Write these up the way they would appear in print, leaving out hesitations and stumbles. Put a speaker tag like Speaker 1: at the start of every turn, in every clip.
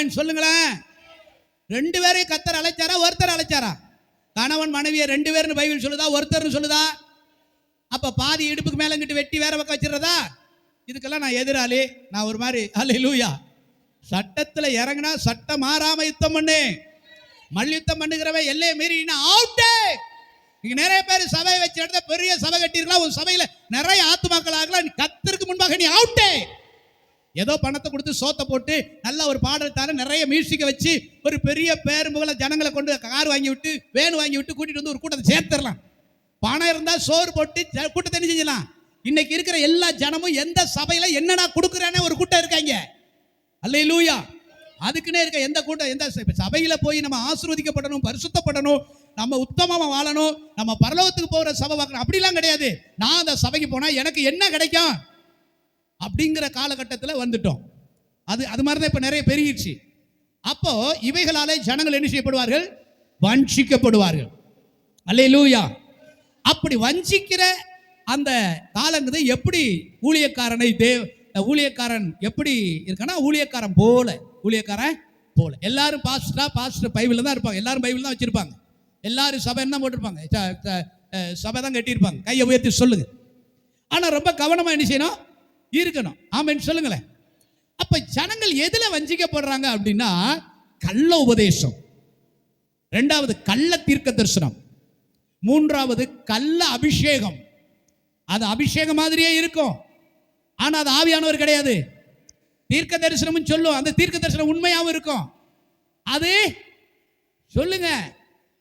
Speaker 1: ஆமென் சொல்லுங்களேன். 2 பேரையும் கர்த்தர் அழைச்சாரா, ஒருத்தர் அழைச்சாரா? கணவன் மனைவியை 2 பேர்னு பைபிள் சொல்லுதா, ஒருத்தர்னு சொல்லுதா? அப்ப பாதி இடுப்புக்கு மேல இங்கிட்டு வெட்டி வேற பக்கம் வச்சிடறதா? இதுக்கெல்லாம் நான் எதிராளி. நான் ஒரு மாதிரி அல்லேலூயா. சட்டத்துல இறங்கினா சட்டம் மாறாம யுத்தம் பண்ணு. மல்யுத்தம் பண்ணுகிறவன் எல்லையை மீறினா அவுட்டே. இங்க நிறைய பேர் சபை வச்ச இடத்துல பெரிய சபை கட்டிருக்கலாம், ஒரு சபையில நிறைய ஆத்துமாக்கள் ஆகலாம், கர்த்தருக்கு முன்பாக நீ அவுட்டே. ஏதோ பணத்தை கொடுத்து சோத்தை போட்டு நல்ல ஒரு பாடல் தார நிறைய மியூசிக்கை வச்சு ஒரு பெரிய பேரும்புகளை ஜனங்களை கொண்டு கார் வாங்கி விட்டு வேன் வாங்கி விட்டு கூட்டிட்டு வந்து ஒரு கூட்டத்தை சேர்த்துடலாம். பணம் இருந்தா சோறு போட்டு கூட்டத்தை என்ன செஞ்சலாம். இன்னைக்கு இருக்கிற எல்லா ஜனமும் எந்த சபையில என்னடா கொடுக்குறானே ஒரு கூட்டம் இருக்காங்க. அல்லேலூயா. அதுக்குன்னே இருக்க எந்த கூட்டம், எந்த சபையில போய் நம்ம ஆசீர்வதிக்கப்படணும், பரிசுத்தப்படணும், நம்ம உத்தமமா வாழணும், நம்ம பரலோகத்துக்கு போகிற சபை பார்க்கணும் அப்படிலாம் கிடையாது. நான் அந்த சபைக்கு போனா எனக்கு என்ன கிடைக்கும் அப்படிங்கிற காலகட்டத்தில் வந்துட்டோம். அது மாதிரி தான் இப்ப நிறைய பெருகிடுச்சு. அப்போ இவைகளாலே ஜனங்கள் என்ன செய்யப்படுவார்கள்? வஞ்சிக்கப்படுவார்கள். அல்லேலூயா. அப்படி வஞ்சிக்கிற அந்த காலங்கிறது எப்படி ஊழியக்காரனை ஊழியக்காரன் எப்படி இருக்கானா, ஊழியக்காரன் போல எல்லாரும் பாஸ்டர் பைபிள் தான் இருப்பாங்க, எல்லாரும் பைபிள் தான் வச்சிருப்பாங்க, எல்லாரும் சபை தான் போட்டிருப்பாங்க, சபை தான் கட்டியிருப்பாங்க. கையை உயர்த்தி சொல்லுங்க. ஆனா ரொம்ப கவனமா என்ன செய்யணும், இருக்கணும். ஆமென் சொல்லுங்களேன். அப்ப ஜனங்கள் எதுல வஞ்சிக்கப்படுறாங்க அப்படின்னா, கள்ள உபதேசம், 2வது கள்ள தீர்க்க தரிசனம், 3வது கள்ள அபிஷேகம். அது அபிஷேகம் மாதிரியே இருக்கும், ஆனா அது ஆவியானவர் கிடையாது. தீர்க்க தரிசனம் சொல்லும், அந்த தீர்க்க தரிசனம் உண்மையாவும் இருக்கும். அது சொல்லுங்க,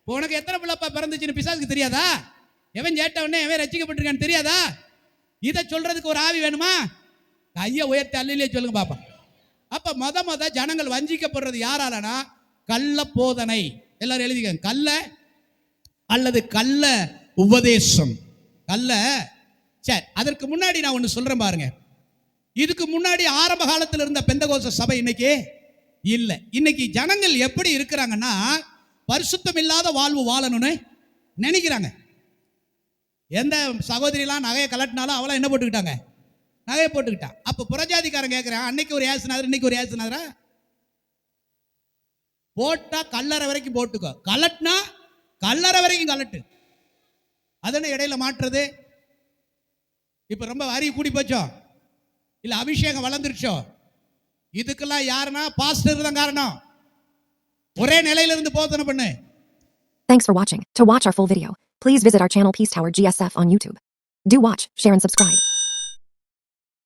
Speaker 1: உனக்கு எத்தனை பிள்ளைப்பா பிறந்துச்சுன்னு பிசாசுக்கு தெரியாதா? எவன் கேட்டவனே எவன் ரட்சிக்கப்பட்டிருக்கான்னு தெரியாதா? இதை சொல்றதுக்கு ஒரு ஆவி வேணுமா? கையை உயர்த்தி அல்லையிலே சொல்லுங்க பாப்பா. அப்ப மொத ஜனங்கள் வஞ்சிக்கப்படுறது யாராலனா, கள்ள போதனை. எல்லாரும் எழுதிக்க, கள்ள அல்லது கள்ள உபதேசம். கள்ள. சரி, அதற்கு முன்னாடி நான் ஒன்று சொல்றேன் பாருங்க. இதுக்கு முன்னாடி ஆரம்ப காலத்தில் இருந்த பெந்தகோஸ்த சபை இன்னைக்கு இல்லை. இன்னைக்கு ஜனங்கள் எப்படி இருக்கிறாங்கன்னா, பரிசுத்தம் இல்லாத வாழ்வு வாழணும்னு நினைக்கிறாங்க. எந்த சகோதரிலாம் நகையை கலட்டினாலும் அவளை என்ன போட்டுக்கிட்டாங்க, நகையை போட்டுக்கிட்டா. அப்ப புறஜாதிக்காரன் கேட்கிறான், அன்னைக்கு ஒரு ஏசுனாதர் இன்னைக்கு ஒரு ஏசுனாதரா? போட்டா கல்லறை வரைக்கும் போட்டுக்கோ, கலட்டினா கல்லறை வரைக்கும் கலட்டு. அதனை இடையில மாற்றுறது. இப்ப ரொம்ப அறிவு கூடி போச்சோ, இல்ல அபிஷேகம் வளர்ந்துருச்சோ? இதுக்கெல்லாம் யாருன்னா பாஸ்டர் தான் காரணம். ஒரே நிலையில இருந்து போதனை பண்ணு.
Speaker 2: Thanks for watching. To watch our full video, please visit our channel Peace Tower GSF on YouTube. Do watch, share and subscribe.